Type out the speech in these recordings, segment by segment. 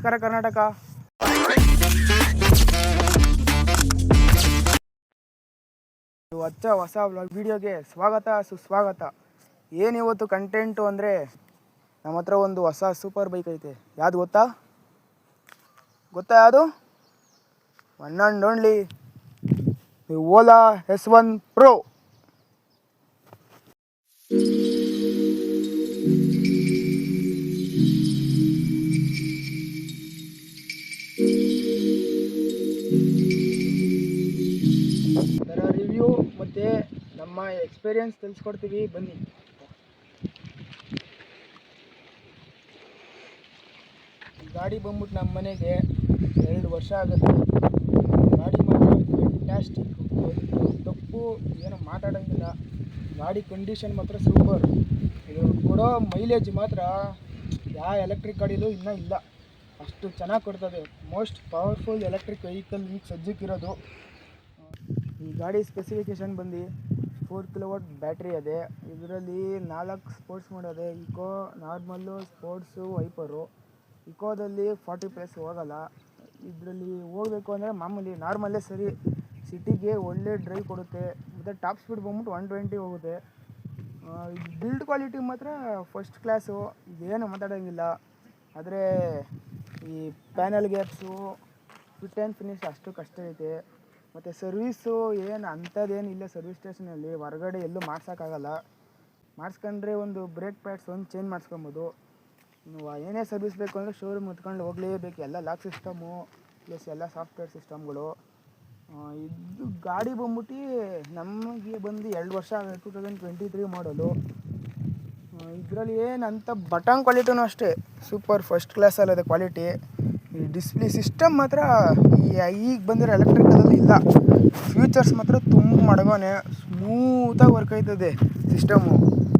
ನಮಸ್ಕಾರ ಕರ್ನಾಟಕ. ಹೊಸ ವಿಡಿಯೋಗೆ ಸ್ವಾಗತ ಸುಸ್ವಾಗತ. ಏನಿವತ್ತು ಕಂಟೆಂಟು ಅಂದರೆ ನಮ್ಮ ಹತ್ರ ಒಂದು ಹೊಸ ಸೂಪರ್ ಬೈಕ್ ಐತೆ. ಯಾವುದು ಗೊತ್ತಾ ಯಾವುದು? One and only Ola S1 Pro. ಅದರ ರಿವ್ಯೂ ಮತ್ತು ನಮ್ಮ ಎಕ್ಸ್ಪೀರಿಯನ್ಸ್ ತಿಳಿಸ್ಕೊಡ್ತೀವಿ, ಬನ್ನಿ. ಗಾಡಿ ಬಂದ್ಬಿಟ್ಟು ನಮ್ಮ ಮನೆಗೆ 2 ವರ್ಷ ಆಗುತ್ತೆ. ಗಾಡಿ ಮಾತ್ರ ಫ್ಯಾಂಟಾಸ್ಟಿಕ್, ತಪ್ಪು ಏನೋ ಮಾತಾಡೋಂಗಿಲ್ಲ. ಗಾಡಿ ಕಂಡೀಷನ್ ಮಾತ್ರ ಸೂಪರ್. ಇದು ಕೊಡೋ ಮೈಲೇಜ್ ಮಾತ್ರ ಯಾವ ಎಲೆಕ್ಟ್ರಿಕ್ ಗಾಡಿಲೂ ಇನ್ನೂ ಇಲ್ಲ, ಅಷ್ಟು ಚೆನ್ನಾಗಿ ಕೊಡ್ತದೆ. ಮೋಸ್ಟ್ ಪವರ್ಫುಲ್ ಎಲೆಕ್ಟ್ರಿಕ್ ವೆಹಿಕಲ್ ಈಗ ಸದ್ಯಕ್ಕಿರೋದು. ಈ ಗಾಡಿ ಸ್ಪೆಸಿಫಿಕೇಷನ್ ಬಂದು 4 kW ಬ್ಯಾಟ್ರಿ ಅದೇ. ಇದರಲ್ಲಿ 4 ಸ್ಪೋರ್ಟ್ಸ್ ಮೋಡ್ ಅದೇ. Eco, normal, sports, wiper. ಇಕೋದಲ್ಲಿ 40+ ಹೋಗಲ್ಲ. ಇದರಲ್ಲಿ ಹೋಗಬೇಕು ಅಂದರೆ ಮಾಮೂಲಿ ನಾರ್ಮಲ್ಲೇ ಸರಿ. ಸಿಟಿಗೆ ಒಳ್ಳೆ ಡ್ರೈವ್ ಕೊಡುತ್ತೆ. ಮತ್ತು ಟಾಪ್ ಸ್ಪೀಡ್ ಬಂದ್ಬಿಟ್ಟು 120 ಹೋಗುತ್ತೆ. ಬಿಲ್ಡ್ ಕ್ವಾಲಿಟಿ ಮಾತ್ರ ಫಸ್ಟ್ ಕ್ಲಾಸು, ಇದೇನು ಮಾತಾಡೋಂಗಿಲ್ಲ. ಆದರೆ ಈ panel gaps, fit and finish ಅಷ್ಟು ಕಷ್ಟ ಐತೆ. ಮತ್ತು ಸರ್ವೀಸು ಏನು ಅಂಥದ್ದೇನಿಲ್ಲ. ಸರ್ವಿಸ್ ಸ್ಟೇಷನಲ್ಲಿ ಹೊರಗಡೆ ಎಲ್ಲೂ ಮಾಡ್ಸೋಕ್ಕಾಗಲ್ಲ. ಮಾಡಿಸ್ಕೊಂಡ್ರೆ ಒಂದು ಬ್ರೇಕ್ ಪ್ಯಾಡ್ಸ್ ಒಂದು ಚೇಂಜ್ ಮಾಡಿಸ್ಕೊಬೋದು. ನೀವು ಏನೇ ಸರ್ವಿಸ್ ಬೇಕು ಅಂದರೆ ಶೋರೂಮ್ ಹೊತ್ಕೊಂಡು ಹೋಗಲೇಬೇಕು. ಎಲ್ಲ ಲಾಕ್ ಸಿಸ್ಟಮು ಪ್ಲಸ್ ಎಲ್ಲ ಸಾಫ್ಟ್ವೇರ್ ಸಿಸ್ಟಮ್ಗಳು. ಇದು ಗಾಡಿ ಬಂದ್ಬಿಟ್ಟು ನಮಗೆ ಬಂದು 2 ವರ್ಷ ಆಗುತ್ತೆ. 2023 ಮಾಡಲು. ಇದರಲ್ಲಿ ಏನಂತ ಬಟನ್ ಕ್ವಾಲಿಟಿನೂ ಅಷ್ಟೇ ಸೂಪರ್ ಫಸ್ಟ್ ಕ್ಲಾಸಲ್ಲದೆ ಕ್ವಾಲಿಟಿ. ಈ ಡಿಸ್ಪ್ಲೇ ಸಿಸ್ಟಮ್ ಮಾತ್ರ ಈಗ ಬಂದಿರೋ ಎಲೆಕ್ಟ್ರಿಕಲ್ಲಿ ಇಲ್ಲ. ಫ್ಯೂಚರ್ಸ್ ಮಾತ್ರ ತುಂಬ ಮಡಗೋನೆ, ಸ್ಮೂತಾಗಿ ವರ್ಕ್ ಆಯ್ತದೆ ಸಿಸ್ಟಮು.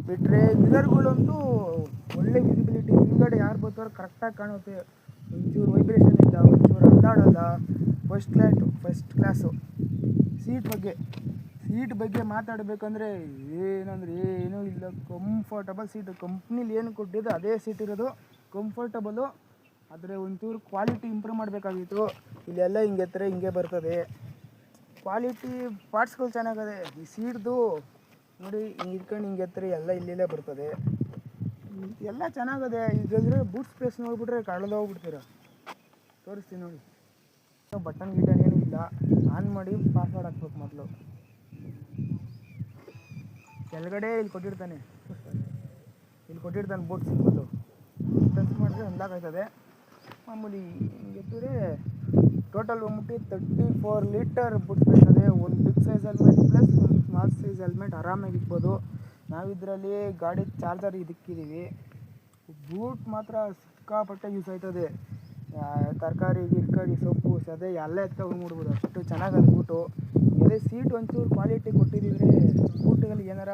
ಬಿಟ್ಟರೆ ಮಿರರ್ಗಳಂತೂ ಒಳ್ಳೆ ವಿಸಿಬಿಲಿಟಿ, ಹಿಂದ್ಗಡೆ ಯಾರು ಬರ್ತಾರೋ ಕರೆಕ್ಟಾಗಿ ಕಾಣುತ್ತೆ. ಒಂಚೂರು ವೈಬ್ರೇಷನ್ ಇಲ್ಲ, ಒಂಚೂರು ಅಲ್ಲಾಡಲ್ಲ. First class. ಸೀಟ್ ಬಗ್ಗೆ ಮಾತಾಡಬೇಕಂದ್ರೆ ಏನೂ ಇಲ್ಲ. Comfortable seat. ಕಂಪ್ನಿಲಿ ಏನು ಕೊಟ್ಟಿದ್ದು ಅದೇ ಸೀಟ್ ಇರೋದು, ಕಂಫರ್ಟಬಲು. ಆದರೆ ಒಂಚೂರು ಕ್ವಾಲಿಟಿ ಇಂಪ್ರೂವ್ ಮಾಡಬೇಕಾಗಿತ್ತು. ಇಲ್ಲೆಲ್ಲ ಹಿಂಗೆ ಬರ್ತದೆ. ಕ್ವಾಲಿಟಿ ಪಾರ್ಟ್ಸ್ಗಳು ಚೆನ್ನಾಗದೆ. ಈ ಸೀಟ್ದು ನೋಡಿ, ಹಿಂಗೆ ಇಟ್ಕೊಂಡು ಹಿಂಗೆ ಎಲ್ಲ ಇಲ್ಲೇ ಬರ್ತದೆ. ಎಲ್ಲ ಚೆನ್ನಾಗದೆ. ಇದಂದರೆ ಬೂಟ್ ಸ್ಪೇಸ್ ನೋಡಿಬಿಟ್ರೆ ಕಳೆದೋಗ್ಬಿಡ್ತೀರ. ತೋರಿಸ್ತೀನಿ ನೋಡಿ. ಬಟನ್ ಏನೂ ಇಲ್ಲ. ಆನ್ ಮಾಡಿ ಪಾಸ್ವರ್ಡ್ ಹಾಕ್ಬೇಕು ಮೊದಲು. ಕೆಳಗಡೆ ಇಲ್ಲಿ ಕೊಟ್ಟಿರ್ತಾನೆ ಬೂಟ್ ಸಿಂಬಲ್ಲು. ಟಚ್ ಮಾಡಿದ್ರೆ ಅನ್ಲಾಕ್ ಆಯ್ತದೆ. ಮಾಮೂಲಿ ಹಿಂಗೆತ್ತಿದ್ರೆ ಟೋಟಲ್ ಬಂದ್ಬಿಟ್ಟು 34 ಲೀಟರ್ ಬೂಟ್ ಸ್ಪೇಸ್ ಅದೇ. ಒಂದು ಬಿಗ್ ಸೈಜ್ ಹೆಲ್ಮೆಟ್ ಪ್ಲಸ್ ಒಂದು ಸ್ಮಾಲ್ ಸೈಜ್ ಹೆಲ್ಮೆಟ್ ಆರಾಮಾಗಿ ಇಕ್ಬೋದು. ನಾವಿದರಲ್ಲಿ ಗಾಡಿ ಚಾರ್ಜರ್ ಇದಕ್ಕಿದ್ದೀವಿ. ಬೂಟ್ ಮಾತ್ರ ಸಿಕ್ಕಾಪಟ್ಟೆ ಯೂಸ್ ಆಯ್ತದೆ. ತರಕಾರಿ ಗಿರ್ಕಾರಿ ಸೊಪ್ಪು ಸದೆ ಎಲ್ಲ ಎತ್ಕೊಂಡ್ಬಿಡ್ಬೋದು, ಅಷ್ಟು ಚೆನ್ನಾಗದು ಬೂಟು. ಅದೇ ಸೀಟ್ ಒಂಚೂರು ಕ್ವಾಲಿಟಿ ಕೊಟ್ಟಿದ್ದಿದ್ರೆ ಬೂಟಲ್ಲಿ ಏನಾರ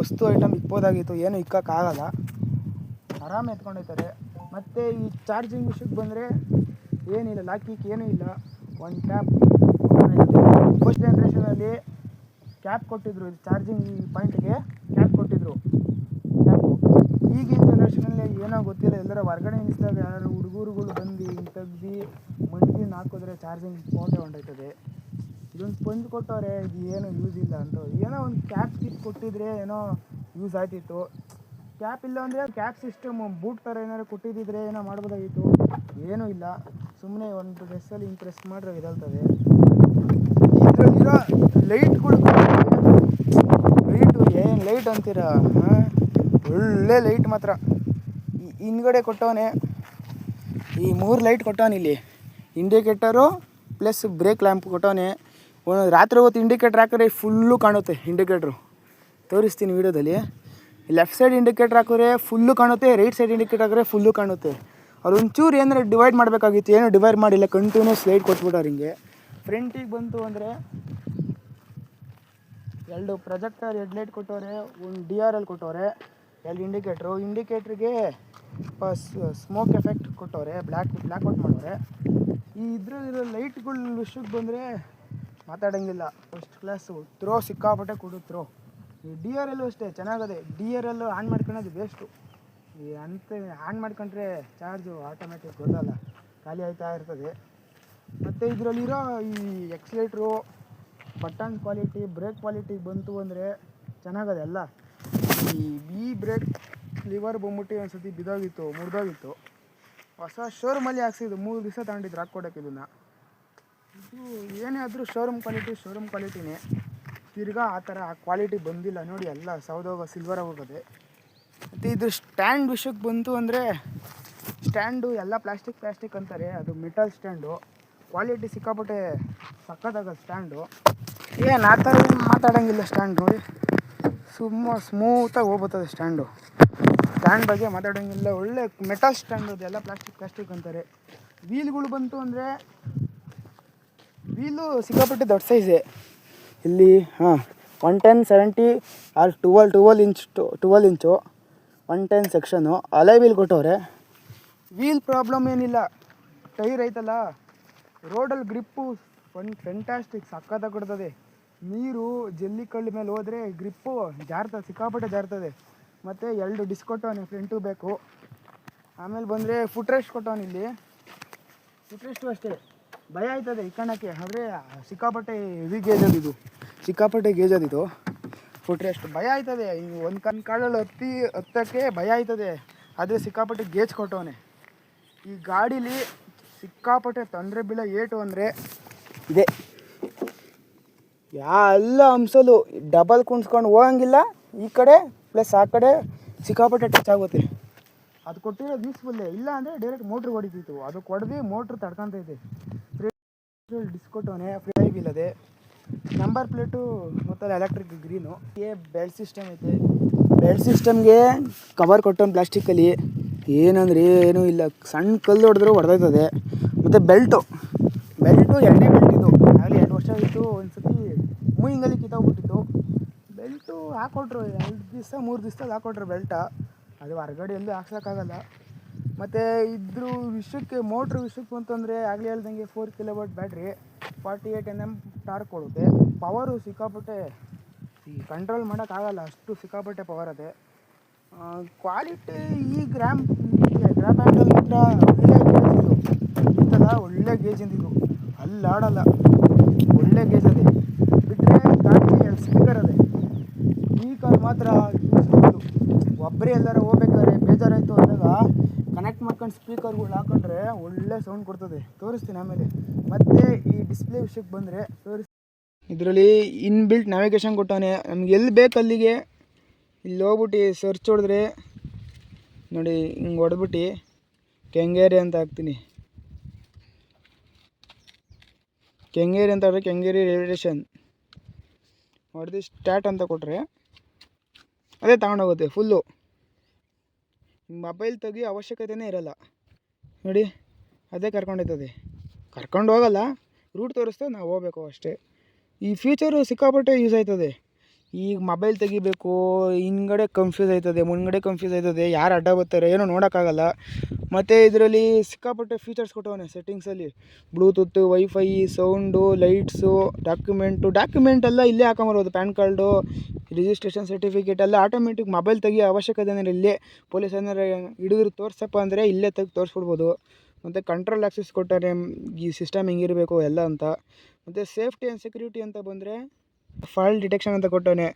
ವಸ್ತು ಐಟಮ್ ಇಕ್ಬೋದಾಗಿತ್ತು. ಏನು ಇಕ್ಕೋಕ್ಕಾಗಲ್ಲ, ಆರಾಮ ಎತ್ಕೊಂಡೋಯ್ತಾರೆ. ಮತ್ತು ಈ ಚಾರ್ಜಿಂಗ್ ವಿಷಯಕ್ಕೆ ಬಂದರೆ ಏನಿಲ್ಲ, ಲಾಕಿಕ್ ಏನೂ ಇಲ್ಲ. ಒಂದು ಟ್ಯಾಪ್. ಫಸ್ಟ್ ಜನ್ರೇಷನಲ್ಲಿ ಕ್ಯಾಪ್ ಕೊಟ್ಟಿದ್ರು, ಚಾರ್ಜಿಂಗ್ ಪಾಯಿಂಟ್ಗೆ ಕ್ಯಾಪ್ ಕೊಟ್ಟಿದ್ರು. ಈಗಿನ ಜನ್ರೇಷನಲ್ಲಿ ಏನೋ ಗೊತ್ತಿಲ್ಲ, ಎಲ್ಲರ ಹೊರಗಡೆ ನಿಲ್ಲಿಸಿದಾಗ ಯಾರು ಹುಡುಗರುಗಳು ಬಂದು ಹಿಂಗೆ ತೆಗ್ದು ಮಣ್ಣಿನ ಹಾಕಿದ್ರೆ ಚಾರ್ಜಿಂಗ್ ಫೋಟೋ ಹೊಂಟೋಯ್ತದೆ. ಇದೊಂದು ಸ್ಪಂಜ್ ಕೊಟ್ಟವ್ರೆ, ಇದು ಏನೋ ಯೂಸ್ ಇಲ್ಲ ಅಂತ. ಏನೋ ಒಂದು ಕ್ಯಾಪ್ ಕೊಟ್ಟಿದ್ರೆ ಏನೋ ಯೂಸ್ ಆಯ್ತಿತ್ತು. ಕ್ಯಾಪ್ ಇಲ್ಲ ಅಂದರೆ ಕ್ಯಾಪ್ ಸಿಸ್ಟಮ್ ಬೂಟ್ ಥರ ಏನಾದ್ರು ಕೊಟ್ಟಿದ್ದಿದ್ರೆ ಏನೋ ಮಾಡ್ಬೋದಾಗಿತ್ತು. ಏನೂ ಇಲ್ಲ. ಸುಮ್ಮನೆ ಒಂದು ಡ್ರೆಸ್ಸಲ್ಲಿ ಹಿಂಗೆ ಪ್ರೆಸ್ ಮಾಡ್ರೆ ಇದಾಗ್ತದೆ. ಇದರಲ್ಲಿರೋ ಲೈಟ್ಗಳು ಏನು ಲೈಟ್ ಅಂತೀರ, ಒಳ್ಳೆ ಲೈಟ್ ಮಾತ್ರ. ಹಿಂದ್ಗಡೆ ಕೊಟ್ಟವನೆ ಈ 3 ಲೈಟ್ ಕೊಟ್ಟವನೆ. ಇಲ್ಲಿ ಇಂಡಿಕೇಟರು ಪ್ಲಸ್ ಬ್ರೇಕ್ ಲ್ಯಾಂಪ್ ಕೊಟ್ಟವನೆ. ರಾತ್ರಿ ಹೊತ್ತು ಇಂಡಿಕೇಟ್ರ್ ಹಾಕಿದ್ರೆ ಫುಲ್ಲು ಕಾಣುತ್ತೆ ಇಂಡಿಕೇಟ್ರು. ತೋರಿಸ್ತೀನಿ ವೀಡಿಯೋದಲ್ಲಿ. ಲೆಫ್ಟ್ ಸೈಡ್ ಇಂಡಿಕೇಟ್ರ್ ಹಾಕಿದ್ರೆ ಫುಲ್ಲು ಕಾಣುತ್ತೆ, ರೈಟ್ ಸೈಡ್ ಇಂಡಿಕೇಟ್ರ್ ಹಾಕಿದ್ರೆ ಫುಲ್ಲು ಕಾಣುತ್ತೆ. ಅವ್ರು ಒಂಚೂರು ಏನಾರು ಡಿವೈಡ್ ಮಾಡಬೇಕಾಗಿತ್ತು, ಏನೂ ಡಿವೈಡ್ ಮಾಡಿಲ್ಲ. ಕಂಟಿನ್ಯೂಸ್ ಲೈಟ್ ಕೊಟ್ಬಿಟ್ಟವ್ರು ಹಿಂಗೆ. ಫ್ರಂಟಿಗೆ ಬಂತು ಅಂದರೆ 2 ಪ್ರೊಜೆಕ್ಟರ್ ಹೆಡ್ಲೈಟ್ ಕೊಟ್ಟವ್ರೆ, ಒಂದು DRL ಕೊಟ್ಟವ್ರೆ, 2 ಇಂಡಿಕೇಟ್ರಿಗೆ ಸ್ಮೋಕ್ ಎಫೆಕ್ಟ್ ಕೊಟ್ಟವ್ರೆ, ಬ್ಲ್ಯಾಕ್ಔಟ್ ಮಾಡವ್ರೆ. ಈ ಇದ್ರಲ್ಲಿರೋ ಲೈಟ್ಗಳ ವಿಷಯಕ್ಕೆ ಬಂದರೆ ಮಾತಾಡೋಂಗಿಲ್ಲ, ಫಸ್ಟ್ ಕ್ಲಾಸು. ಸಿಕ್ಕಾಪಟ್ಟೆ ಕೊಡು ಥ್ರೋ. ಈ DRL ಅಷ್ಟೇ ಚೆನ್ನಾಗದೆ. DRL ಆನ್ ಮಾಡ್ಕೊಳ್ಳೋದು ವೇಸ್ಟು. ಈ ಅಂತ ಆನ್ ಮಾಡ್ಕೊಂಡ್ರೆ ಚಾರ್ಜು ಆಟೋಮೆಟಿಕ್ ಗೊತ್ತಲ್ಲ ಖಾಲಿ ಆಯ್ತಾ ಇರ್ತದೆ. ಮತ್ತು ಇದರಲ್ಲಿರೋ ಈ ಎಕ್ಸ್ಲೇಟ್ರು, ಬಟನ್ ಕ್ವಾಲಿಟಿ, ಬ್ರೇಕ್ ಕ್ವಾಲಿಟಿ ಬಂತು ಅಂದರೆ ಚೆನ್ನಾಗದೆ ಎಲ್ಲ. ಈ ಬ್ರೇಕ್ ಲಿವರ್ ಬಂದ್ಬಿಟ್ಟು ಒಂದು ಸತಿ ಬಿದ್ದೋಗಿತ್ತು, ಮುರಿದೋಗಿತ್ತು. ಹೊಸ ಶೋರೂಮಲ್ಲಿ ಹಾಕ್ಸಿದ್ದು, 3 ದಿವಸ ತಗೊಂಡಿದ್ರು ಹಾಕ್ಕೊಡೋಕೆ. ಇದನ್ನು ಇದು ಏನೇ ಆದರೂ ಶೋರೂಮ್ ಕ್ವಾಲಿಟಿನೇ. ತಿರ್ಗಾ ಆ ಥರ ಆ ಕ್ವಾಲಿಟಿ ಬಂದಿಲ್ಲ ನೋಡಿ, ಎಲ್ಲ ಸೌದೋಗ ಸಿಲ್ವರ್ ಹೋಗೋದೆ. ಮತ್ತು ಇದು ಸ್ಟ್ಯಾಂಡ್ ವಿಷಯಕ್ಕೆ ಬಂತು ಅಂದರೆ, ಸ್ಟ್ಯಾಂಡು ಎಲ್ಲ ಪ್ಲಾಸ್ಟಿಕ್ ಅಂತಾರೆ, ಅದು ಮೆಟಲ್ ಸ್ಟ್ಯಾಂಡು. ಕ್ವಾಲಿಟಿ ಸಿಕ್ಕಾಪಟ್ಟೆ ಸಕ್ಕತ್ತಾಗದು ಸ್ಟ್ಯಾಂಡು. ಏನು ಆ ಥರ ಏನು ಮಾತಾಡೋಂಗಿಲ್ಲ ಸ್ಟ್ಯಾಂಡು, ಸ್ಮೂತಾಗಿ ಹೋಗ್ಬರ್ತದೆ ಸ್ಟ್ಯಾಂಡ್ ಬಗ್ಗೆ ಮಾತಾಡೋಂಗಿಲ್ಲ. ಒಳ್ಳೆ ಮೆಟಲ್ ಸ್ಟ್ಯಾಂಡು, ಅದೆಲ್ಲ ಪ್ಲಾಸ್ಟಿಕ್ ಅಂತಾರೆ. ವೀಲ್ಗಳು ಬಂತು ಅಂದರೆ, ವೀಲು ಸಿಕ್ಕಾಪಟ್ಟೆ ದೊಡ್ಡ ಸೈಜೇ. ಇಲ್ಲಿ 110, 70 ಆರ್ 12 ಇಂಚು 110 ಸೆಕ್ಷನು ಅಲೈ ವೀಲ್ ಕೊಟ್ಟವ್ರೆ. ವೀಲ್ ಪ್ರಾಬ್ಲಮ್ ಏನಿಲ್ಲ. ಟೈರ್ ಐತಲ್ಲ, ರೋಡಲ್ಲಿ ಗ್ರಿಪ್ಪು ಫೆಂಟಾಸ್ಟಿಕ್ ಸಕ್ಕತ್ತಾಗಿ ಕೊಡ್ತದೆ. ನೀರು ಜಲ್ಲಿ ಕಳ್ಳ ಮೇಲೆ ಹೋದರೆ ಗ್ರಿಪ್ಪು ಜಾರ್ತದೆ, ಸಿಕ್ಕಾಪಟ್ಟೆ ಜಾರ್ತದೆ. ಮತ್ತು 2 ಡಿಸ್ಕ್ ಕೊಟ್ಟವನೆ, ಫ್ರಂಟು ಬೇಕು. ಆಮೇಲೆ ಬಂದರೆ ಫುಟ್ ರೆಸ್ಟ್ ಕೊಟ್ಟವನು. ಇಲ್ಲಿ ಫುಟ್ ರೆಸ್ಟು ಅಷ್ಟೇ ಭಯ ಆಯ್ತದೆ ಇಕ್ಕಣಕ್ಕೆ, ಅಂದರೆ ಸಿಕ್ಕಾಪಟ್ಟೆ ಹೆವಿ ಗೇಜ್ ಅದಿದು ಫುಟ್ ರೆಸ್ಟ್. ಭಯ ಆಯ್ತದೆ, ಒಂದು ಕಾಲಲ್ಲಿ ಹತ್ತಕ್ಕೆ ಭಯ ಆಯ್ತದೆ, ಆದರೆ ಸಿಕ್ಕಾಪಟ್ಟೆ ಗೇಜ್ ಕೊಟ್ಟವನೆ. ಈ ಗಾಡೀಲಿ ಸಿಕ್ಕಾಪಟ್ಟೆ ತೊಂದರೆ ಬೀಳೋ ಏಟು ಅಂದರೆ ಇದೆ. ಎಲ್ಲ ಅಂಶಲು ಡಬಲ್ ಕುಣಿಸ್ಕೊಂಡು ಹೋಗಂಗಿಲ್ಲ, ಈ ಕಡೆ ಪ್ಲಸ್ ಆ ಕಡೆ ಸಿಕ್ಕಾಪಟ್ಟೆ ಟಚ್ ಆಗುತ್ತೆ. ಅದು ಕೊಟ್ಟಿರೋದು ಯೂಸ್ಫುಲ್ಲೇ, ಇಲ್ಲ ಅಂದರೆ ಡೈರೆಕ್ಟ್ ಮೋಟ್ರ್ ಹೊಡಿತಿತ್ತು. ಅದು ಕೊಡದೆ ಮೋಟ್ರ್ ತಡ್ಕೊತೈತೆ. ಡಿಸ್ಕ್ ಕೊಟ್ಟವನೆ, ಫ್ರೈ ವೀಲ್ ಅದೇ, ನಂಬರ್ ಪ್ಲೇಟು ಮತ್ತು ಎಲೆಕ್ಟ್ರಿಕ್ ಗ್ರೀನು. ಬೆಲ್ಟ್ ಸಿಸ್ಟಮ್ ಐತೆ. ಬೆಲ್ಟ್ ಸಿಸ್ಟಮ್ಗೆ ಕವರ್ ಕೊಟ್ಟವನು ಪ್ಲಾಸ್ಟಿಕ್ಕಲ್ಲಿ, ಏನಂದರೆ ಏನೂ ಇಲ್ಲ, ಸಣ್ಣ ಕಲ್ಲು ಹೊಡೆದ್ರೂ ಹೊಡೆದೋಯ್ತದೆ. ಮತ್ತು ಬೆಲ್ಟು 2ನೇ ಬೆಲ್ಟ್ ಇದು, ಆಗಲಿ 2 ವರ್ಷ ಆಯಿತು. ಒಂದು ಸತಿ ಮೂಯಿಂಗಲ್ಲಿ ಕಿತ್ತೋಗ್ಬಿಟ್ಟಿತ್ತು. ಬೆಲ್ಟು ಹಾಕ್ಕೊಟ್ರು 2 ದಿವಸ 3 ದಿವಸದಲ್ಲಿ ಹಾಕ್ಕೊಟ್ರು ಬೆಲ್ಟ. ಅದು ಹೊರಗಡೆ ಎಲ್ಲೂ ಹಾಕ್ಸೋಕ್ಕಾಗಲ್ಲ. ಮತ್ತು ಇದ್ರ ಮೋಟ್ರ್ ವಿಷಯಕ್ಕೆ ಬಂತಂದರೆ, ಆಗಲೇ ಹೇಳ್ದಂಗೆ 4 kW ಬ್ಯಾಟ್ರಿ, 48 Nm ಟಾರ್ಕ್ ಕೊಡುತ್ತೆ. ಪವರು ಸಿಕ್ಕಾಪಟ್ಟೆ ಕಂಟ್ರೋಲ್ ಮಾಡೋಕ್ಕಾಗಲ್ಲ, ಅಷ್ಟು ಸಿಕ್ಕಾಪಟ್ಟೆ ಪವರ್ ಅದೇ. ಕ್ವಾಲಿಟಿ ಈ ಗ್ರಾಪ್ ಹ್ಯಾಂಡಲ್ ಮಾತ್ರ ಒಳ್ಳೆ ಗೇಜಿಂದಿದ್ದು, ಅಲ್ಲಾಡಲ್ಲ, ಒಳ್ಳೆ ಗೇಜ್ ಅದೇ. ಬಿಟ್ಟರೆ ಗಾಡಿಗೆ 2 ಸ್ಪೀಕರ್ ಅದೇ. ಸ್ಪೀಕರ್ ಮಾತ್ರ ಒಬ್ಬರೇ ಎಲ್ಲಾರ ಹೋಗ್ಬೇಕಾದ್ರೆ ಬೇಜಾರಾಯಿತು ಅಂದಾಗ ಕನೆಕ್ಟ್ ಮಾಡ್ಕೊಂಡು ಸ್ಪೀಕರ್ಗಳು ಹಾಕೊಂಡ್ರೆ ಒಳ್ಳೆ ಸೌಂಡ್ ಕೊಡ್ತದೆ. ತೋರಿಸ್ತೀನಿ ಆಮೇಲೆ. ಮತ್ತು ಈ ಡಿಸ್ಪ್ಲೇ ವಿಷಯಕ್ಕೆ ಬಂದರೆ ಇದರಲ್ಲಿ ಇನ್ಬಿಲ್ಟ್ ನ್ಯಾವಿಗೇಷನ್ ಕೊಟ್ಟವನೆ. ನಮ್ಗೆ ಎಲ್ಲಿ ಬೇಕು ಅಲ್ಲಿಗೆ ಇಲ್ಲಿ ಹೋಗ್ಬಿಟ್ಟು ಸರ್ಚ್ ಹೊಡೆದ್ರೆ ನೋಡಿ, ಹಿಂಗೆ ಹೊಡೆದ್ಬಿಟ್ಟು ಕೆಂಗೇರಿ ಅಂತ ಹಾಕ್ತೀನಿ. ಕೆಂಗೇರಿ ಅಂತ ಹೇಳಿದ್ರೆ ಕೆಂಗೇರಿ ರೈಲ್ವೆ ಸ್ಟೇಷನ್ ಹೊಡೆದು ಸ್ಟಾರ್ಟ್ ಅಂತ ಕೊಟ್ಟರೆ ಅದೇ ತಗೊಂಡೋಗುತ್ತೆ ಫುಲ್ಲು. ಮೊಬೈಲ್ ತೆಗಿಯೋ ಅವಶ್ಯಕತೆಯೇ ಇರೋಲ್ಲ ನೋಡಿ, ಅದೇ ಕರ್ಕೊಂಡು ಹೋಗಲ್ಲ, ರೂಟ್ ತೋರಿಸ್ತದೆ, ನಾವು ಹೋಗ್ಬೇಕು ಅಷ್ಟೇ. ಈ ಫ್ಯೂಚರು ಸಿಕ್ಕಾಪಟ್ಟೆ ಯೂಸ್ ಆಯ್ತದೆ. ಈಗ ಮೊಬೈಲ್ ತೆಗಿಬೇಕು, ಹಿಂಗಡೆ ಕನ್ಫ್ಯೂಸ್ ಆಯ್ತದೆ, ಯಾರು ಅಡ್ಡ ಬರ್ತಾರೆ ಏನೋ ನೋಡೋಕ್ಕಾಗಲ್ಲ. ಮತ್ತು ಇದರಲ್ಲಿ ಸಿಕ್ಕಾಪಟ್ಟೆ ಫೀಚರ್ಸ್ ಕೊಟ್ಟವನೆ ಸೆಟ್ಟಿಂಗ್ಸಲ್ಲಿ. Bluetooth, wifi, sound, lights, document ಎಲ್ಲ ಇಲ್ಲೇ ಹಾಕೊಂಬರ್ಬೋದು. ಪ್ಯಾನ್ ಕಾರ್ಡು, ರಿಜಿಸ್ಟ್ರೇಷನ್ ಸರ್ಟಿಫಿಕೇಟ್ ಎಲ್ಲ ಆಟೋಮೆಟಿಕ್. ಮೊಬೈಲ್ ತೆಗಿಯೋ ಅವಶ್ಯಕತೆ ಏನಾರು ಇಲ್ಲೇ ಪೊಲೀಸ್ ಏನಾರು ಹಿಡಿದ್ರು ತೋರ್ಸಪ್ಪ ಅಂದರೆ ಇಲ್ಲೇ ತೋರಿಸ್ಬಿಡ್ಬೋದು. ಮತ್ತು ಕಂಟ್ರೋಲ್ ಆಕ್ಸೆಸ್ ಕೊಟ್ಟಾರೆ, ಈ ಸಿಸ್ಟಮ್ ಹಿಂಗಿರಬೇಕು ಎಲ್ಲ ಅಂತ. ಮತ್ತು ಸೇಫ್ಟಿ ಆ್ಯಂಡ್ ಸೆಕ್ಯೂರಿಟಿ ಅಂತ ಬಂದರೆ ಫಾಲ್ ಡಿಟೆಕ್ಷನ್ ಅಂತ ಕೊಟ್ಟವನೆ.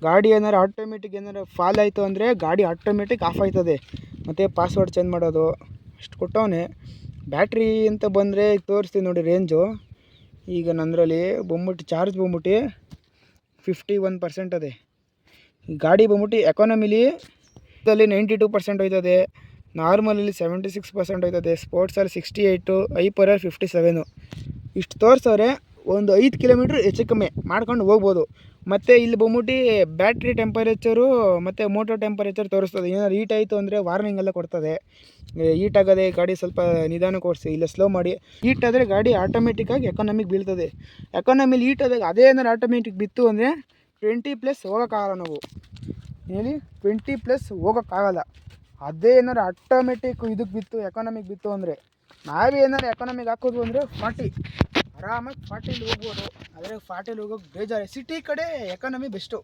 ಗಾಡಿ ಏನಾರು ಆಟೋಮೆಟಿಕ್ ಫಾಲ್ ಆಯಿತು ಅಂದರೆ ಗಾಡಿ ಆಟೋಮೆಟಿಕ್ ಆಫ್ ಆಯ್ತದೆ. ಮತ್ತು ಪಾಸ್ವರ್ಡ್ ಚೇಂಜ್ ಮಾಡೋದು ಅಷ್ಟು ಕೊಟ್ಟವನೆ. ಬ್ಯಾಟ್ರಿ ಅಂತ ಬಂದರೆ ತೋರಿಸ್ತೀನಿ ನೋಡಿ ರೇಂಜು. ಈಗ ನಂದರಲ್ಲಿ ಚಾರ್ಜ್ 51% ಅದೇ. ಗಾಡಿ ಎಕಾನಮಿಲಿ 92% ಹೋಯ್ತದೆ, ನಾರ್ಮಲಲ್ಲಿ 76% ಹೋಯ್ತದೆ, ಸ್ಪೋರ್ಟ್ಸಲ್ಲಿ 68, ಹೈಪರಲ್ಲಿ 57. ಇಷ್ಟು ತೋರಿಸೋರೆ. ಒಂದು 5 ಕಿಲೋಮೀಟ್ರ್ ಹೆಚ್ಚು ಕಮ್ಮಿ ಮಾಡ್ಕೊಂಡು ಹೋಗ್ಬೋದು. ಮತ್ತು ಇಲ್ಲಿ ಬ್ಯಾಟ್ರಿ ಟೆಂಪರೇಚರು ಮತ್ತು ಮೋಟರ್ ಟೆಂಪರೇಚರ್ ತೋರಿಸ್ತದೆ. ಏನಾದ್ರು ಹೀಟ್ ಆಯಿತು ಅಂದರೆ ವಾರ್ನಿಂಗ್ ಎಲ್ಲ ಕೊಡ್ತದೆ. ಹೀಟ್ ಆಗದೆ ಗಾಡಿ ಸ್ವಲ್ಪ ನಿಧಾನಕ್ಕೆ ಓಡಿಸಿ, ಇಲ್ಲ ಸ್ಲೋ ಮಾಡಿ. ಹೀಟ್ ಆದರೆ ಗಾಡಿ ಆಟೋಮೆಟಿಕ್ಕಾಗಿ ಎಕಾನಮಿಗೆ ಬೀಳ್ತದೆ. ಎಕಾನಮಿಲಿ ಹೀಟ್ ಆದಾಗ ಅದೇ ಏನಾರು ಆಟೋಮೆಟಿಕ್ ಬಿತ್ತು ಅಂದರೆ 20+ ಹೋಗೋಕ್ಕಾಗಲ್ಲ ನಾವು. ಹೇಳಿ 20+ ಹೋಗೋಕ್ಕಾಗಲ್ಲ. ಅದೇ ಏನಾರು ಆಟೋಮೆಟಿಕ್ ಇದಕ್ಕೆ ಬಿತ್ತು, ಎಕಾನಮಿಗೆ ಬಿತ್ತು ಅಂದರೆ, ನಾವೇ ಏನಾರು ಎಕಾನಮಿಗೆ ಹಾಕೋದು ಅಂದರೆ 40 ಆರಾಮಾಗಿ 40ಲಿ ಹೋಗ್ಬೋದು. ಆದರೆ 40ಲಿ ಹೋಗೋಕೆ ಬೇಜಾರು. ಸಿಟಿ ಕಡೆ ಎಕಾನಮಿ ಬೆಸ್ಟು.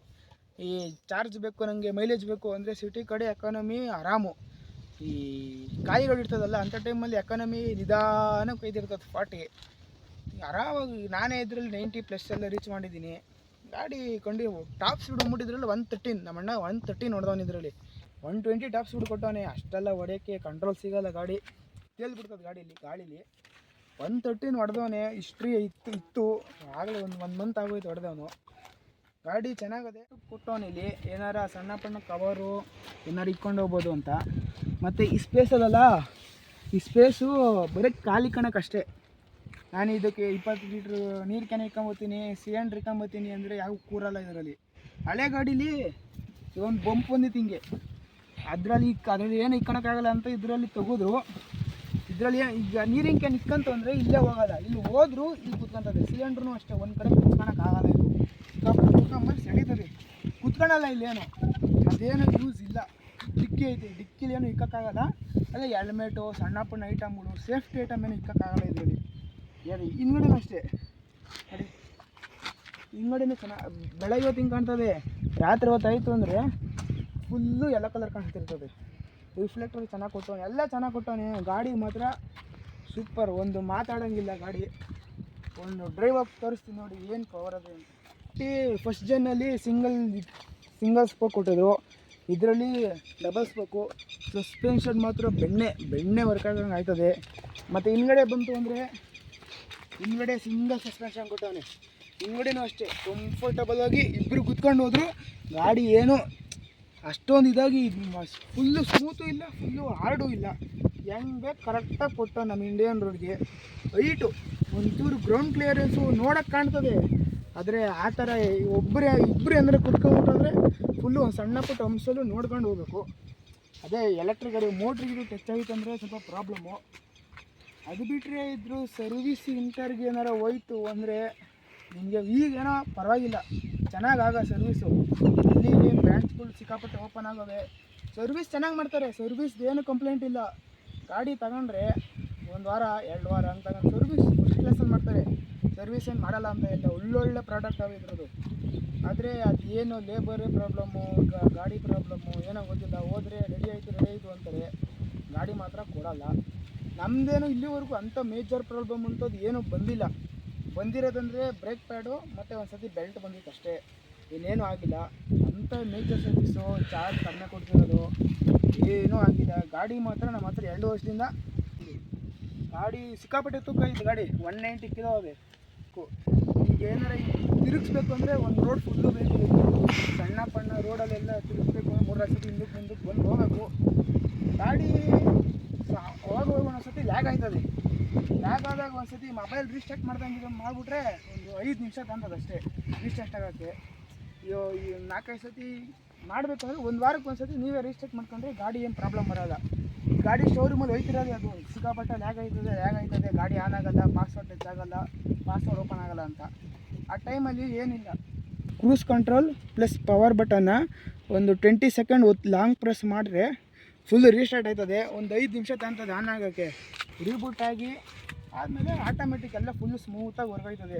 ಈ ಚಾರ್ಜ್ ಬೇಕು, ನನಗೆ ಮೈಲೇಜ್ ಬೇಕು ಅಂದರೆ ಸಿಟಿ ಕಡೆ ಎಕಾನಮಿ ಆರಾಮು. ಈ ಕಾಯಿಗಳು ಇರ್ತದಲ್ಲ ಅಂಥ ಟೈಮಲ್ಲಿ ಎಕಾನಮಿ ನಿಧಾನಕ್ಕೆ ಒಯ್ದಿರ್ತದೆ 40. ಆರಾಮಾಗಿ ನಾನೇ ಇದರಲ್ಲಿ 90+ ಎಲ್ಲ ರೀಚ್ ಮಾಡಿದ್ದೀನಿ. ಗಾಡಿ ಟಾಪ್ ಸ್ಪೀಡ್ ಮುಟ್ಟಿದ್ರಲ್ಲಿ 113, ನಮ್ಮಣ್ಣ 113 ಹೊಡೆದವನು. ಇದರಲ್ಲಿ 120 ಟಾಪ್ ಸ್ಪೀಡ್ ಕೊಟ್ಟವನೇ. ಅಷ್ಟೆಲ್ಲ ಹೊಡೆಯೋಕ್ಕೆ ಕಂಟ್ರೋಲ್ ಸಿಗೋಲ್ಲ, ಗಾಡಿ ತೇಲ್ಬಿಡ್ತದೆ ಗಾಳೀಲಿ 113 ಹೊಡೆದವನೇ. ಹಿಸ್ಟ್ರಿ ಇತ್ತು ಆಗಲೇ ಒಂದು ಮಂತ್ ಆಗೋಯ್ತು ಹೊಡೆದವನು. ಗಾಡಿ ಚೆನ್ನಾಗದೆ ಕೊಟ್ಟವನು. ಇಲ್ಲಿ ಏನಾರ ಸಣ್ಣ ಪಣ್ಣ ಕವರು ಏನಾರು ಇಟ್ಕೊಂಡು ಹೋಗ್ಬೋದು ಅಂತ. ಮತ್ತು ಈ ಸ್ಪೇಸಲ್ಲ, ಈ ಸ್ಪೇಸು ಬರೀ ಖಾಲಿ ಕಣಕ್ಕಷ್ಟೇ. ನಾನು ಇದಕ್ಕೆ 20 ಲೀಟ್ರ್ ನೀರು ಕ್ಯಾನ್ ಇಟ್ಕೊಂಬೋತೀನಿ, ಸಿಲಿಂಡ್ರ್ ಇಟ್ಕೊಂಬೋತೀನಿ ಅಂದರೆ ಯಾವ ಕೂರಲ್ಲ ಇದರಲ್ಲಿ. ಹಳೆ ಗಾಡೀಲಿ ಒಂದು ಬಂಪ್ ಬಂದಿತ್ತು ಹಿಂಗೆ, ಅದರಲ್ಲಿ ಏನು ಇಟ್ಕೊಳಕ್ಕಾಗಲ್ಲ ಅಂತ ಇದರಲ್ಲಿ ತೆಗೆದ್ರು. ಇದರಲ್ಲಿ ಈಗ ನೀರಿನ ಕ್ಯಾನ್ ಇಟ್ಕೊಂತ ಅಂದರೆ ಇಲ್ಲೇ ಹೋಗೋಲ್ಲ, ಇಲ್ಲಿ ಹೋದ್ರು ಇಲ್ಲಿ ಕುತ್ಕೊಂತದೆ. ಸಿಲಿಂಡ್ರೂ ಅಷ್ಟೇ, ಒಂದು ಕಡೆ ಕುತ್ಕೊಳಕ್ಕಾಗಲ್ಲ. ಇದು ಕುತ್ಕೊಂಬಂದು ಸೆಡೀತದೆ, ಕುತ್ಕೊಳ್ಳಲ್ಲ ಇಲ್ಲೇನು, ಅದೇನು ಯೂಸ್ ಇಲ್ಲ. ಡಿಕ್ಕಿ ಐತಿ, ಡಿಕ್ಕಿಲಿ ಏನು ಇಕ್ಕೋಕ್ಕಾಗಲ್ಲ. ಅದೇ ಹೆಲ್ಮೆಟು ಸಣ್ಣ ಪಣ್ಣ ಐಟಮ್ಗಳು ಸೇಫ್ಟಿ ಐಟಮ್ ಏನು ಇಕ್ಕೋಕ್ಕಾಗಲ್ಲ ಇದರಲ್ಲಿ. ಹಿಂದ್ಗಡೆನೂ ಅಷ್ಟೇ ನೋಡಿ, ಹಿಂದ್ಗಡೆನೂ ಚೆನ್ನಾಗಿ ಬೆಳಗ್ಗೆ ಹೊತ್ತು ಹಿಂಗೆ ಕಾಣ್ತದೆ. ರಾತ್ರಿ ಹೊತ್ತಾಯಿತು ಅಂದರೆ ಫುಲ್ಲು ಎಲ್ಲ ಕಲರ್ ಕಾಣಿಸ್ತಿರ್ತದೆ. ರಿಫ್ಲೆಕ್ಟರ್ ಚೆನ್ನಾಗಿ ಕೊಟ್ಟವನು, ಎಲ್ಲ ಚೆನ್ನಾಗಿ ಕೊಟ್ಟವನೇ. ಗಾಡಿ ಮಾತ್ರ ಸೂಪರ್, ಒಂದು ಮಾತಾಡೋಂಗಿಲ್ಲ ಗಾಡಿ. ಒಂದು ಡ್ರೈವ್ ಆಗಿ ತೋರಿಸ್ತೀನಿ ನೋಡಿ ಏನು ಪವರ್ ಅದು ಅಂತ. ಫಸ್ಟ್ ಜನ್ನಲ್ಲಿ ಸಿಂಗಲ್ ಸ್ಪೋಕ್ ಕೊಟ್ಟಿದ್ರು, ಇದರಲ್ಲಿ ಡಬಲ್ ಸ್ಪೋಕು. ಸಸ್ಪೆನ್ಷನ್ ಮಾತ್ರ ಬೆಣ್ಣೆ ವರ್ಕ್ ಆಗಂಗೆ ಆಯ್ತದೆ. ಮತ್ತು ಹಿಂದ್ಗಡೆ ಬಂತು ಅಂದರೆ ಹಿಂದ್ಗಡೆ ಸಿಂಗಲ್ ಸಸ್ಪೆನ್ಷನ್ ಕೊಟ್ಟವನೇ. ಹಿಂದ್ಗಡೆನೂ ಅಷ್ಟೇ ಕಂಫರ್ಟಬಲ್ ಆಗಿ ಇಬ್ಬರು ಕುತ್ಕೊಂಡು ಹೋದ್ರು. ಗಾಡಿ ಏನು ಅಷ್ಟೊಂದು ಇದಾಗಿ ಫುಲ್ಲು ಸ್ಮೂತು ಇಲ್ಲ, ಫುಲ್ಲು ಹಾರ್ಡು ಇಲ್ಲ, ಹೆಂಗೆ ಬೇಕು ಕರೆಕ್ಟಾಗಿ ಕೊಟ್ಟ. ನಮ್ಮ ಇಂಡಿಯನ್ ರೋಡ್ಗೆ ಹೈಟು ಒಂಚೂರು ಗ್ರೌಂಡ್ ಕ್ಲಿಯರೆನ್ಸು ನೋಡೋಕ್ಕೆ ಕಾಣ್ತದೆ. ಆದರೆ ಆ ಥರ ಇಬ್ಬರು ಅಂದರೆ ಕುತ್ಕೊಂಡ್ಬಿಟ್ಟಂದರೆ ಫುಲ್ಲು ಒಂದು ಸಣ್ಣ ಪುಟ್ಟ ಅಂಶಲ್ಲೂ ನೋಡ್ಕೊಂಡು ಹೋಗ್ಬೇಕು. ಅದೇ ಎಲೆಕ್ಟ್ರಿಕ್ ಗಾಡಿ ಮೋಟ್ರಿಗೆ ಟಚ್ ಆಗಿತ್ತು ಅಂದರೆ ಸ್ವಲ್ಪ ಪ್ರಾಬ್ಲಮ್ಮು. ಅದು ಬಿಟ್ಟರೆ ಇದ್ದರು ಸರ್ವಿಸ್ ಇಂಟರ್ಗೆ ಏನಾರ ಹೋಯ್ತು ಅಂದರೆ ನಿಮಗೆ ಈಗೇನೋ ಪರವಾಗಿಲ್ಲ, ಚೆನ್ನಾಗಾಗ ಸರ್ವಿಸು. ಇಲ್ಲಿ ಬ್ರ್ಯಾಂಚ್ಗಳು ಸಿಕ್ಕಾಪಟ್ಟೆ ಓಪನ್ ಆಗೋವೆ, ಸರ್ವಿಸ್ ಚೆನ್ನಾಗಿ ಮಾಡ್ತಾರೆ. ಸರ್ವಿಸ್ದು ಏನು ಕಂಪ್ಲೇಂಟ್ ಇಲ್ಲ. ಗಾಡಿ ತಗೊಂಡ್ರೆ 1 ವಾರ 2 ವಾರ ಅಂತ ತಗೊಂಡು ಸರ್ವಿಸ್ ಫಸ್ಟ್ ಕ್ಲಾಸಲ್ಲಿ ಮಾಡ್ತಾರೆ. ಸರ್ವಿಸ್ ಏನು ಮಾಡಲ್ಲ ಅಂತ ಇಲ್ಲ, ಒಳ್ಳೊಳ್ಳೆ ಪ್ರಾಡಕ್ಟ್ ಅವು ಇದ್ರದ್ದು. ಆದರೆ ಅದು ಏನು ಲೇಬರೇ ಪ್ರಾಬ್ಲಮ್ಮು, ಗಾಡಿ ಪ್ರಾಬ್ಲಮ್ಮು ಏನೋ ಗೊತ್ತಿಲ್ಲ. ಹೋದರೆ ರೆಡಿ ಆಯಿತು ಅಂತಾರೆ, ಗಾಡಿ ಮಾತ್ರ ಕೊಡಲ್ಲ. ನಮ್ಮದೇನು ಇಲ್ಲಿವರೆಗೂ ಅಂಥ ಮೇಜರ್ ಪ್ರಾಬ್ಲಮ್ ಅಂತದ್ದು ಏನೂ ಬಂದಿಲ್ಲ. ಬಂದಿರೋದಂದರೆ ಬ್ರೇಕ್ ಪ್ಯಾಡು ಮತ್ತು ಒಂದು ಸತಿ ಬೆಲ್ಟ್ ಬಂದಿತ್ತು ಅಷ್ಟೇ, ಇನ್ನೇನೂ ಆಗಿಲ್ಲ. ಅಂಥ ಮೇಜರ್ ಸರ್ವಿಸು ಚಾರ್ಜ್ ಕಡಿಮೆ ಕೊಡ್ತಿರೋದು ಏನೂ ಆಗಿಲ್ಲ. ಗಾಡಿ ಮಾತ್ರ ನಮ್ಮ ಹತ್ರ 2 ವರ್ಷದಿಂದ ಗಾಡಿ ಸಿಕ್ಕಾಪಟ್ಟೆ ತೂಕ ಇತ್ತು. ಗಾಡಿ 190 ಕಿಲೋ ಇದೆ. ಈಗ ಏನಾರ ತಿರುಗಿಸ್ಬೇಕು ಅಂದರೆ ಒಂದು ರೋಡ್ ಫುಲ್ಲು ಬೇಕು. ಸಣ್ಣ ಪಣ್ಣ ರೋಡಲ್ಲೆಲ್ಲ ತಿರುಗಿಸ್ಬೇಕು ಅಂದರೆ 3 ಸತಿ ಮುಂದಕ್ಕೆ ಬಂದು ಹೋಗಬೇಕು. ಗಾಡಿ ಅವಾಗ ಒಂದ್ಸತಿ ಲ್ಯಾಗ್ ಆಯ್ತದೆ. ಲ್ಯಾಗ್ ಆದಾಗ ಒಂದ್ಸತಿ ಮೊಬೈಲ್ ರೀಸ್ಟಾರ್ಟ್ ಮಾಡ್ದಂಗೆ ಮಾಡಿಬಿಟ್ರೆ ಒಂದು 5 ನಿಮಿಷ ತಂದದ ಅಷ್ಟೇ ರೀಸ್ಟಾರ್ಟ್ ಆಗೋಕ್ಕೆ. ಈ 4-5 ಸತಿ ಮಾಡಬೇಕಂದ್ರೆ 1 ವಾರಕ್ಕೆ ಒಂದ್ಸತಿ ನೀವೇ ರೀಸ್ಟಾರ್ಟ್ ಮಾಡ್ಕೊಂಡ್ರೆ ಗಾಡಿ ಏನು ಪ್ರಾಬ್ಲಮ್ ಬರೋಲ್ಲ. ಗಾಡಿ ಶೋರೂಮಲ್ಲಿ ಹೋಯ್ತಿರೋದು ಅದು ಸಿಕ್ಕಾಪಟ್ಟೆ ಲ್ಯಾಗ್ ಆಯ್ತದೆ, ಗಾಡಿ ಆನ್ ಆಗೋಲ್ಲ, ಪಾಸ್ವರ್ಡ್ ಟಚ್ ಆಗೋಲ್ಲ, ಪಾಸ್ವರ್ಡ್ ಓಪನ್ ಆಗೋಲ್ಲ ಅಂತ. ಆ ಟೈಮಲ್ಲಿ ಏನಿಲ್ಲ, ಕ್ರೂಸ್ ಕಂಟ್ರೋಲ್ ಪ್ಲಸ್ ಪವರ್ ಬಟನ್ನ ಒಂದು 20 ಸೆಕೆಂಡ್ ಲಾಂಗ್ ಪ್ರೆಸ್ ಮಾಡಿದ್ರೆ ಫುಲ್ ರೀಸ್ಟಾರ್ಟ್ ಆಯ್ತದೆ. ಒಂದು 5 ನಿಮಿಷ ತಗೊತದೆ ಆನ್ ಆಗೋಕ್ಕೆ. ರೀಬೂಟ್ ಆಗಿ ಆದಮೇಲೆ ಆಟೋಮೆಟಿಕ್ ಎಲ್ಲ ಫುಲ್ಲು ಸ್ಮೂತಾಗಿ ಹೊರಗೋಯ್ತದೆ.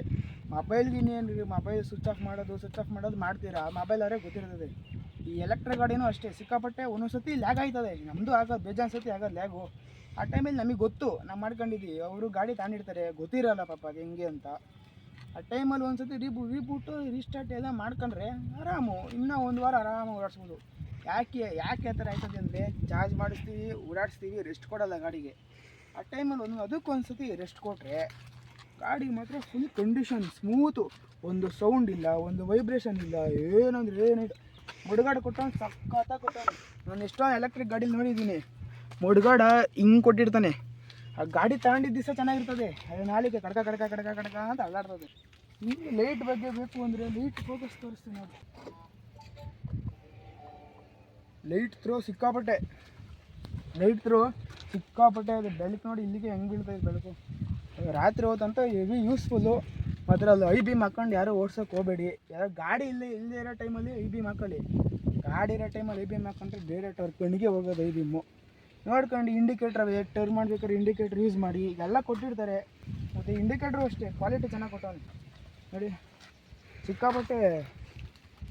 ಮೊಬೈಲ್ಗಿನ್ನೇನು ಮೊಬೈಲ್ ಸ್ವಿಚ್ ಆಫ್ ಮಾಡೋದು ಮಾಡ್ತೀರಾ, ಮೊಬೈಲ್ ಅವರೇ ಗೊತ್ತಿರ್ತದೆ. ಈ ಎಲೆಕ್ಟ್ರಿಕ್ ಗಾಡಿನೂ ಅಷ್ಟೇ ಸಿಕ್ಕಾಪಟ್ಟೆ ಒಂದೊಂದು ಸತಿ ಲ್ಯಾಗ್ ಆಯ್ತದೆ. ನಮ್ಮದು ಆಗೋದು ಬೇಜಾನ್ ಸತಿ ಆಗೋದು ಲ್ಯಾಗು. ಆ ಟೈಮಲ್ಲಿ ನಮಗೆ ಗೊತ್ತು, ನಾವು ಮಾಡ್ಕೊಂಡಿದ್ದೀವಿ. ಅವರು ಗಾಡಿ ತಗೊಂಡಿರ್ತಾರೆ, ಗೊತ್ತಿರೋಲ್ಲ ಪಾಪ ಅದು ಹೆಂಗೆ ಅಂತ. ಆ ಟೈಮಲ್ಲಿ ಒಂದು ಸತಿ ರೀಬೂಟು ರೀಸ್ಟಾರ್ಟ್ ಎಲ್ಲ ಮಾಡ್ಕೊಂಡ್ರೆ ಆರಾಮು, ಇನ್ನೂ 1 ವಾರ ಆರಾಮಾಗಿ ಓಡಾಡಿಸ್ಬೋದು. ಯಾಕೆ ಆ ಥರ ಆಯ್ತದೆ ಅಂದರೆ ಚಾರ್ಜ್ ಮಾಡಿಸ್ತೀವಿ, ಓಡಾಡಿಸ್ತೀವಿ, ರೆಸ್ಟ್ ಕೊಡೋಲ್ಲ ಗಾಡಿಗೆ. ಆ ಟೈಮಲ್ಲಿ ಅದಕ್ಕೊಂದು ಸತಿ ರೆಸ್ಟ್ ಕೊಟ್ಟರೆ ಗಾಡಿ ಮಾತ್ರ ಫುಲ್ ಕಂಡೀಷನ್ ಸ್ಮೂತು. ಒಂದು ಸೌಂಡ್ ಇಲ್ಲ, ಒಂದು ವೈಬ್ರೇಷನ್ ಇಲ್ಲ, ಏನಂದ್ರೆ ಏನಿಲ್ಲ. ಮುಡುಗಾಡು ಕೊಟ್ಟವನು ಸಖತ್ತಾಗಿ ಕೊಟ್ಟವನು. ನಾನು ಎಷ್ಟೋ ಎಲೆಕ್ಟ್ರಿಕ್ ಗಾಡೀಲಿ ನೋಡಿದ್ದೀನಿ, ಮುಡುಗಾಡ ಹಿಂಗೆ ಕೊಟ್ಟಿರ್ತಾನೆ. ಆ ಗಾಡಿ ತಗೊಂಡಿದ್ದ ದಿವಸ ಚೆನ್ನಾಗಿರ್ತದೆ, ಅದು ನಾಳೆಗೆ ಕಡ್ಕ ಅಂತ ಅಲ್ಲಾಡ್ತದೆ. ಈಗ ಲೈಟ್ ಬಗ್ಗೆ ಬೇಕು ಅಂದರೆ ಲೈಟ್ ಫೋಕಸ್ ತೋರಿಸ್ತೀನಿ ನೋಡಿ. ಲೈಟ್ ಥ್ರೋ ಸಿಕ್ಕಾಪಟ್ಟೆ ಅದು ಬೆಳಕು ನೋಡಿ, ಇಲ್ಲಿಗೆ ಹೆಂಗೆ ಬೀಳ್ತಾಯಿದೆ ಬೆಳಕು. ರಾತ್ರಿ ಹೊತ್ತಂತ ಹೆವಿ ಯೂಸ್ಫುಲ್ಲು. ಮಾತ್ರ ಅಲ್ಲಿ ಐ ಬೀಮ್ ಹಾಕ್ಕೊಂಡು ಯಾರೋ ಓಡ್ಸೋಕೆ ಹೋಗಬೇಡಿ. ಯಾರೋ ಗಾಡಿ ಇಲ್ಲದೆ ಇರೋ ಟೈಮಲ್ಲಿ ಐ ಬೀಮ್ ಹಾಕೊಳ್ಳಿ. ಗಾಡಿ ಇರೋ ಟೈಮಲ್ಲಿ ಐ ಬೀಮ್ ಹಾಕೊಂಡ್ರೆ ಡೈರೆಕ್ಟ್ ಅವ್ರ ಕಣ್ಣಿಗೆ ಹೋಗೋದು ಐ ಬೀಮು. ನೋಡ್ಕೊಂಡು ಇಂಡಿಕೇಟ್ರ್ ಟರ್ನ್ ಮಾಡ್ಬೇಕಾದ್ರೆ ಇಂಡಿಕೇಟ್ರ್ ಯೂಸ್ ಮಾಡಿ, ಇದೆಲ್ಲ ಕೊಟ್ಟಿರ್ತಾರೆ. ಮತ್ತು ಇಂಡಿಕೇಟ್ರು ಅಷ್ಟೇ ಕ್ವಾಲಿಟಿ ಚೆನ್ನಾಗಿ ಕೊಟ್ಟವನು ನೋಡಿ.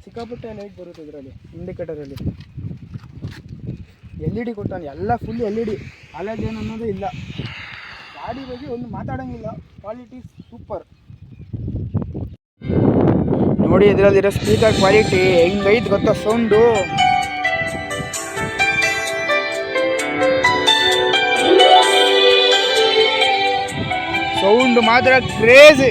ಸಿಕ್ಕಾಪಟ್ಟೆ ಲೈಟ್ ಬರುತ್ತೆ ಇದರಲ್ಲಿ ಇಂಡಿಕೇಟರಲ್ಲಿ. LED ಕೊಡ್ತಾನೆ, ಎಲ್ಲ ಫುಲ್ LED, ಹಾಲೇಜನ್ ಅನ್ನೋದೇ ಇಲ್ಲ. ಗಾಡಿ ಬಗ್ಗೆ ಒಂದು ಮಾತಾಡೋಂಗಿಲ್ಲ, ಕ್ವಾಲಿಟಿ ಸೂಪರ್. ನೋಡಿ ಇದರಲ್ಲಿರೋ ಸ್ಪೀಕರ್ ಕ್ವಾಲಿಟಿ ಹೆಂಗೈತೆ ಗೊತ್ತಾ, ಸೌಂಡು ಮಾತ್ರ ಕ್ರೇಜಿ.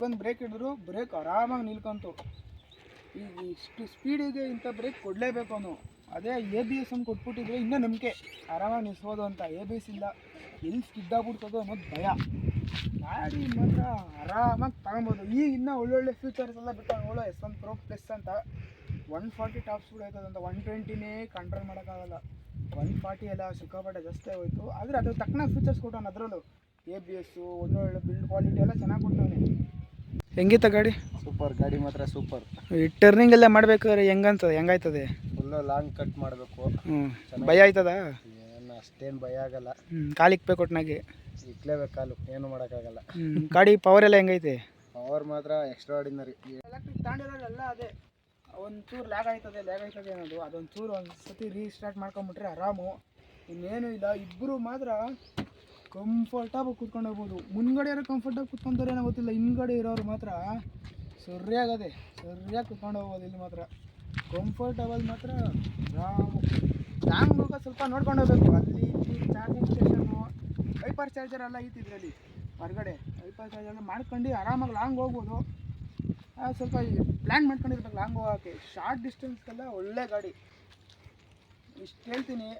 ಒಂದು ಬ್ರೇಕ್ ಹಿಡಿದ್ರು ಬ್ರೇಕ್ ಆರಾಮಾಗಿ ನಿಲ್ಕೊಂತು. ಈಗ ಇಷ್ಟು ಸ್ಪೀಡಿಗೆ ಇಂಥ ಬ್ರೇಕ್ ಕೊಡಲೇಬೇಕು ಅವನು. ಅದೇ ABS ಒಂದು ಕೊಟ್ಬಿಟ್ಟಿದ್ರೆ ಇನ್ನೂ ನಂಬಿಕೆ ಆರಾಮಾಗಿ ನಿಲ್ಲಿಸ್ಬೋದು ಅಂತ. ABS ಇಲ್ಲ, ಎಲ್ಲಿ ಸ್ಕಿದ್ದಾಗ್ಬಿಡ್ತದೋ ಅನ್ನೋದು ಭಯ. ಗಾಡಿ ಮಾತ್ರ ಆರಾಮಾಗಿ ತಗೊಬೋದು. ಈಗ ಇನ್ನೂ ಒಳ್ಳೊಳ್ಳೆ ಫ್ಯೂಚರ್ಸ್ ಎಲ್ಲ ಬಿಟ್ಟು S1 Pro Plus ಅಂತ 140 ಟಾಪ್ ಸ್ಪೀಡ್ ಆಯ್ತದಂತ. 120ನೇ ಕಂಟ್ರೋಲ್ ಮಾಡೋಕ್ಕಾಗಲ್ಲ, 140 ಎಲ್ಲ ಸಿಕ್ಕಾಪಟ್ಟೆ ಜಾಸ್ತಿ ಆಗೋಯ್ತು. ಆದರೆ ಅದು ತಕ್ಕನಾಗ ಫ್ಯೂಚರ್ಸ್ ಕೊಟ್ಟವನು. ಅದರಲ್ಲೂ ABS ಒಳ್ಳೊಳ್ಳೆ ಬಿಲ್ಡ್ ಕ್ವಾಲಿಟಿ ಎಲ್ಲ ಚೆನ್ನಾಗಿ ಕೊಡ್ತಾನೆ. ಹೆಂಗಿತ್ತ ಗಾಡಿ? ಸೂಪರ್, ಗಾಡಿ ಮಾತ್ರ ಸೂಪರ್. ಈ ಟರ್ನಿಂಗ್ ಎಲ್ಲ ಮಾಡ್ಬೇಕಾದ್ರೆ ಹೆಂಗಾಯ್ತದೆ? ಫುಲ್ಲು ಲಾಂಗ್ ಕಟ್ ಮಾಡಬೇಕು. ಭಯ ಆಯ್ತದ? ಏನು ಅಷ್ಟೇನು ಭಯ ಆಗಲ್ಲ. ಕಾಲು ಇಕ್ಬೇಕು, ಒಟ್ಟಿನಾಗೆ ಇಕ್ಲೇಬೇಕು, ಕಾಲು ಏನು ಮಾಡೋಕ್ಕಾಗಲ್ಲ. ಗಾಡಿ ಪವರ್ ಎಲ್ಲ ಹೆಂಗೈತೆ? ಪವರ್ ಮಾತ್ರ ಎಕ್ಸ್ಟ್ರಾ ಆರ್ಡಿನರಿ. ಎಲೆಕ್ಟ್ರಿಕ್ ತಾಂಡಿರೋಲ್ಲ, ಅದೇ ಒಂಚೂರು ಲ್ಯಾಗ್ ಆಯ್ತದೆ ಅನ್ನೋದು. ಅದೊಂಚೂರು ಒಂದು ಸತಿ ರೀಸ್ಟಾರ್ಟ್ ಮಾಡ್ಕೊಂಬಿಟ್ರೆ ಆರಾಮು, ಇನ್ನೇನು ಇಲ್ಲ. ಇಬ್ಬರು ಮಾತ್ರ ಕಂಫರ್ಟಾಗಿ ಕೂತ್ಕೊಂಡು ಹೋಗ್ಬೋದು. ಮುಂದ್ಗಡೆ ಯಾರು ಕಂಫರ್ಟಾಗಿ ಕೂತ್ಕೊಂತಾರೆ ಏನೋ ಗೊತ್ತಿಲ್ಲ, ಹಿಂದ್ಗಡೆ ಇರೋರು ಮಾತ್ರ ಸರಿಯಾಗಿ ಕೂತ್ಕೊಂಡು ಹೋಗ್ಬೋದು. ಇಲ್ಲಿ ಮಾತ್ರ ಕಂಫರ್ಟಬಲ್, ಮಾತ್ರ ಆರಾಮು. ಲಾಂಗ್ ಹೋಗೋ ಸ್ವಲ್ಪ ನೋಡ್ಕೊಂಡು ಹೋಗ್ಬೇಕು. ಅಲ್ಲಿ ಚಾರ್ಜಿಂಗ್ ಸ್ಟೇಷನು, ಹೈಪರ್ ಚಾರ್ಜರ್ ಎಲ್ಲ ಐತಿ ಇದರಲ್ಲಿ ಹೊರಗಡೆ. ಹೈಪರ್ ಚಾರ್ಜರ್ ಮಾಡ್ಕೊಂಡು ಆರಾಮಾಗಿ ಲಾಂಗ್ ಹೋಗ್ಬೋದು. ಸ್ವಲ್ಪ ಪ್ಲ್ಯಾನ್ ಮಾಡ್ಕೊಂಡಿರ್ಬೇಕು ಲಾಂಗ್ ಹೋಗೋಕ್ಕೆ. ಶಾರ್ಟ್ ಡಿಸ್ಟೆನ್ಸ್ಗೆಲ್ಲ ಒಳ್ಳೆ ಗಾಡಿ. ಇಷ್ಟು ಹೇಳ್ತೀನಿ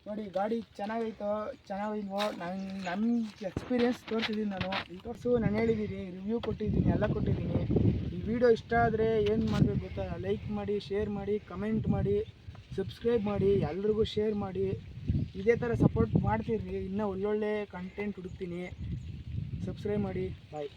ನೋಡಿ. ಗಾಡಿ ಚೆನ್ನಾಗೈತೋ ಚೆನ್ನಾಗಿಲ್ವೋ ನನ್ನ ಎಕ್ಸ್ಪೀರಿಯೆನ್ಸ್ ತೋರಿಸಿದ್ದೀನಿ ನಾನು. ನಾನು ಹೇಳಿದ್ದೀನಿ, ರಿವ್ಯೂ ಕೊಟ್ಟಿದ್ದೀನಿ, ಎಲ್ಲ ಕೊಟ್ಟಿದ್ದೀನಿ. ಈ ವಿಡಿಯೋ ಇಷ್ಟ ಆದರೆ ಏನು ಮಾಡಬೇಕು ಗೊತ್ತಾ? ಲೈಕ್ ಮಾಡಿ, ಶೇರ್ ಮಾಡಿ, ಕಮೆಂಟ್ ಮಾಡಿ, ಸಬ್ಸ್ಕ್ರೈಬ್ ಮಾಡಿ, ಎಲ್ರಿಗೂ ಶೇರ್ ಮಾಡಿ. ಇದೇ ಥರ ಸಪೋರ್ಟ್ ಮಾಡ್ತಿರ್ರಿ. ಇನ್ನೂ ಒಳ್ಳೊಳ್ಳೆ ಕಂಟೆಂಟ್ ಹುಡುಕ್ತೀನಿ. ಸಬ್ಸ್ಕ್ರೈಬ್ ಮಾಡಿ. ಬಾಯ್.